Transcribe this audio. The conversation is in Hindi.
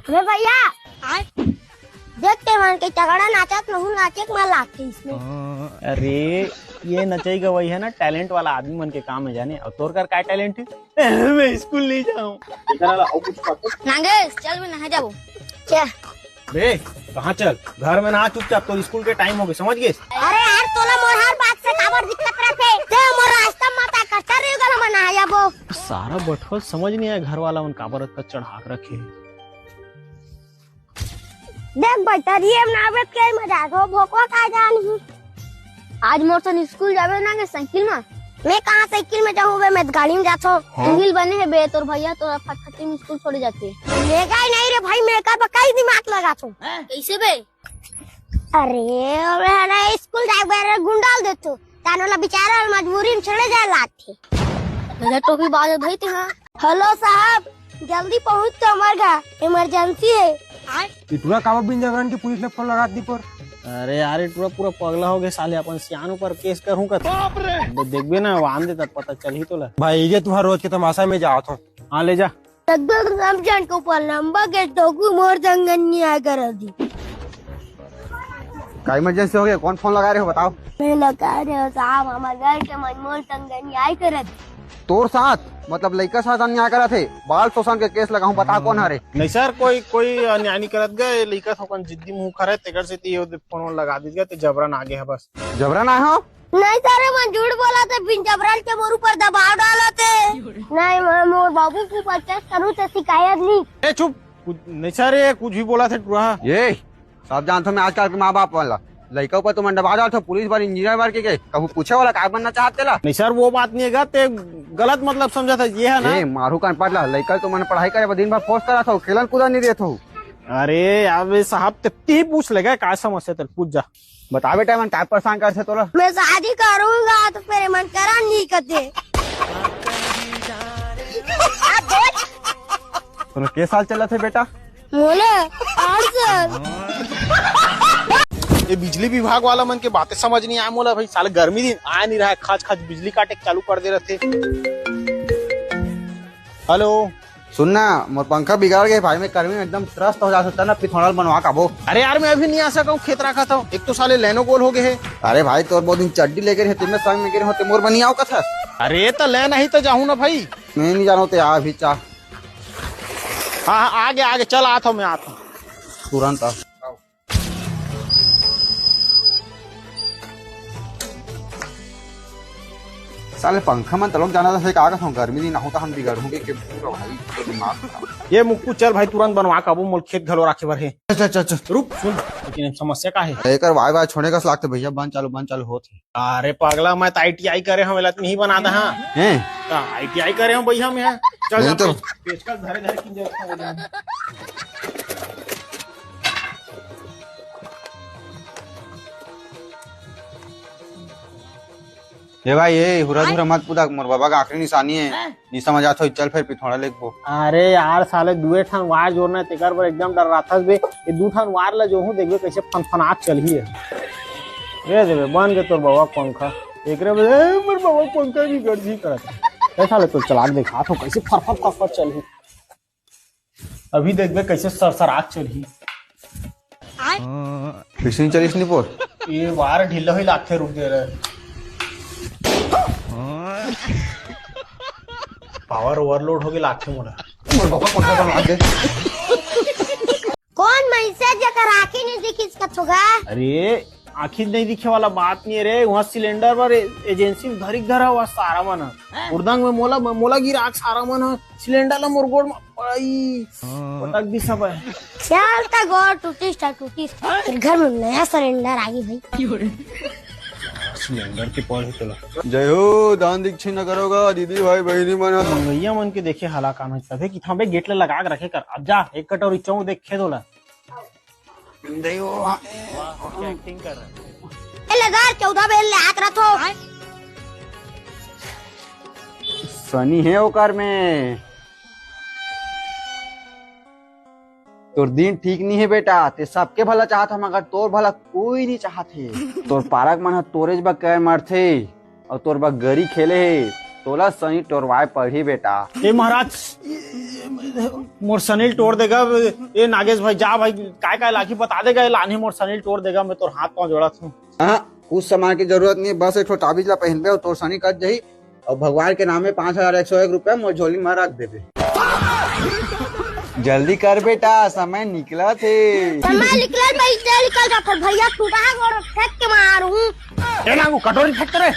अरे भैया देख के मन के तगड़ा नाचत नहीं नाचे मैं लागते इसमें। अरे ये नचई गवई है ना टैलेंट वाला आदमी मन के काम है जाने। और तोर कर क्या टैलेंट है? मैं स्कूल नहीं जाऊँ। नागेश चल मैं नहा जाबो। क्या रे कहाँ चल? घर में नहा चुपचाप, तो स्कूल के टाइम हो गए, समझ गए? अरे यार तोला मोर हर बात से काबर दिक्कत रहते ते मोर रास्ता माता करता रही गल मैं नहा जाबो। सारा बठोल समझ नहीं आया घर वाला मन काबर का चढ़ा रखे। देख बेटा ये नावेत के मजा हो भोको का जानी। आज मोर तो स्कूल जावे ना के साइकिल में। मैं कहां साइकिल में जाऊं बे, मैं गाड़ी में जातो। सिंगल बने है बे तोर भैया तोरा फटफटी में स्कूल छोड़ जाते। लेगा ही नहीं रे भाई, मैं का कई दिमाग लगा तो। कैसे बे? अरे मेरा स्कूल जाए बेरे गुंडाल देतो तानोला बेचारा मजबूरी में चले जाए लाठी। दादा टोपी बाज भाई ते। हां हेलो साहब जल्दी पहुंच तो हमारे घर इमरजेंसी है। इतना काबर बिन जगरन की पुलिस ने फोन लगा दी पर। अरे यार पूरा पगला हो गए साले, अपन सियान ऊपर केस करूं का? देखबे ना वान दे तब पता चल ही तो ला। भाई ये तुम्हारा रोज के तमाशा में जाओ तो। हाँ ले जा। रमजान को ऊपर लंबा के टोकू मोर जंगनी आ कर दी। क्या इमरजेंसी हो गया? कौन फोन लगा रहे हो बताओ? मैं लगा रहे हो साहब हमारे घर के मनमोल संगनी आई कर दी। तोर साथ मतलब लड़का साथ अन्याय करा थे, बाल शोषण के केस लगाऊं, बता कौन है रे? नहीं सर कोई अन्याय नहीं करत गए, लइका थोकन जिद्दी मुंह करे तेकर से ती फोन लगा दी गए ते जबरन आगे है बस। जबरन आए हो? नहीं सर मैं झूठ बोला था, बिन जबरन के मोर ऊपर दबाव डाला थे। नहीं मैं मोर बाबू को परचेस करूँ तो शिकायत नहीं। ए चुप, नहीं सर ये कुछ भी बोला थे टुरा। ये सब जानते मैं आजकल के माँ बाप वाला लड़का ऊपर तुम दबा डाल, पुलिस बार इंजीनियर बार के कभी पूछे वाला क्या बनना चाहते ला? नहीं सर वो बात नहीं है, ते गलत मतलब समझा था ये है ना। ए मारू कान पड़ला लड़का तो मैंने पढ़ाई करे दिन भर फोर्स करा था, खेलन कूदा नहीं देता हूँ। अरे अब साहब ते पूछ लेगा क्या समस्या तेरे, पूछ जा। बता बेटा मन क्या परेशान कर से तोला? मैं शादी करूंगा तो फिर मन करा नहीं करते। तुम्हें के साल चला थे बेटा? बोले 8 साल। ये बिजली विभाग वाला मन के बातें समझ नहीं आया मोला भाई। साले गर्मी दिन आ नहीं रहा है, खाच बिजली काटे चालू कर दे रहे थे। हेलो सुनना मोर पंखा बिगाड़ गए भाई, मैं गर्मी में एकदम त्रस्त हो जा सकता ना, पिथौनल बनवा काबो। अरे यार मैं अभी नहीं आ सका हूँ, खेत रखा था। एक तो साले लेनो गोल हो गए है। अरे भाई तोर बहुत दिन चड्डी लेके रहते मैं संग में गिरे होते मोर बनी आओ कथा। अरे तो ले नहीं तो जाऊँ ना भाई। मैं नहीं जाना होते आ भी चाह। हाँ आगे चल आता हूँ, मैं आता हूँ तुरंत आ। साले पंखा मन तलोक जाना था कागज हम गर्मी दिन होता हम बिगड़ूंगे के भाई दिमाग। ये मुक्कू चल भाई तुरंत बनवा काबू, मोल खेत घलो राखे भर है। अच्छा रुक सुन, लेकिन समस्या का है? लेकर वाई छोड़ने का लागते भैया बंद चालू होते। अरे पगला मैं तो ITI करे हूँ, नहीं बना था। हैं ITI करे हूँ भैया मैं। चल तो पेचकस धरे की ये भाई ये हुरा मत पूरा मोर बाबा का आखिरी निशानी है, नहीं समझ आता चल फिर पिथौड़ा लेके पो। अरे यार साले दुए ठान वार जोड़ना तेकर पर एकदम डर रहा था बे। ये दू ठान वार ला जो हूं देखबे कैसे फनफनाट चल ही है। ये देबे बन के तोर बाबा पंखा एकरे बे मोर बाबा पंखा की गर्जी करत। ऐसा ले तो चला दिखा तो कैसे फरफर चल ही। अभी देखबे कैसे सरसरात चल ही। किसने चलिस नहीं पोर ये वार ढीला ही लाथे रुक दे रहे। पावर ओवरलोड हो गया लाखे मोला। कौन मैसेज जकर आंखें नहीं दिखी इसका होगा? अरे आखिर नहीं दिखे वाला बात नहीं है रे, वहाँ सिलेंडर पर एजेंसी धरी धरा हुआ सारा मन उर्दंग में मोला गिरा सारा मन सिलेंडर ला मुरगोड़ में पड़ाई पटक भी सब है। चल ता गोड़ टूटिस घर में नया सिलेंडर आ गई भाई। सिलेंडर के पौधे चला जय हो दान दीक्षित न करोगा दीदी भाई बहनी मन भैया मन के देखे हाला काम है तबे कि थांबे गेट ले लगा के रखे कर। अब जा एक कटोरी चौ देख खे दोला एक्टिंग कर रहा ए लगा 14 बेल ले हाथ रखो। सनी है ओकर में तोर दिन ठीक नहीं है बेटा, ते सबके भला चाहत हम, अगर तोर भला कोई नहीं चाहत है। तोर पारक मन तोरेज बा कैर मारथे और तोर बा गरी खेले है, तोला सनी टोरवाए पढ़ी बेटा। ए महाराज मोर सनील तोड़ देगा। ए नागेश भाई जा भाई, काय लाठी बता देगा, ये लानी मोर सनील तोड़ देगा। मैं तोर हाथ पाँव जोड़ा हूँ। हाँ, उस सामान की जरूरत नहीं, बस एक ताबीज ला पहन बे और तोर सनी कट जाही और भगवान के नाम में 5101 रुपया मोर झोली में रख देबे। जल्दी कर बेटा, समय निकला थे। समय निकल बैठे निकल जाता भैया, टूटा है और फेंक के मारू। ए नागू कटोरी फेंक करे।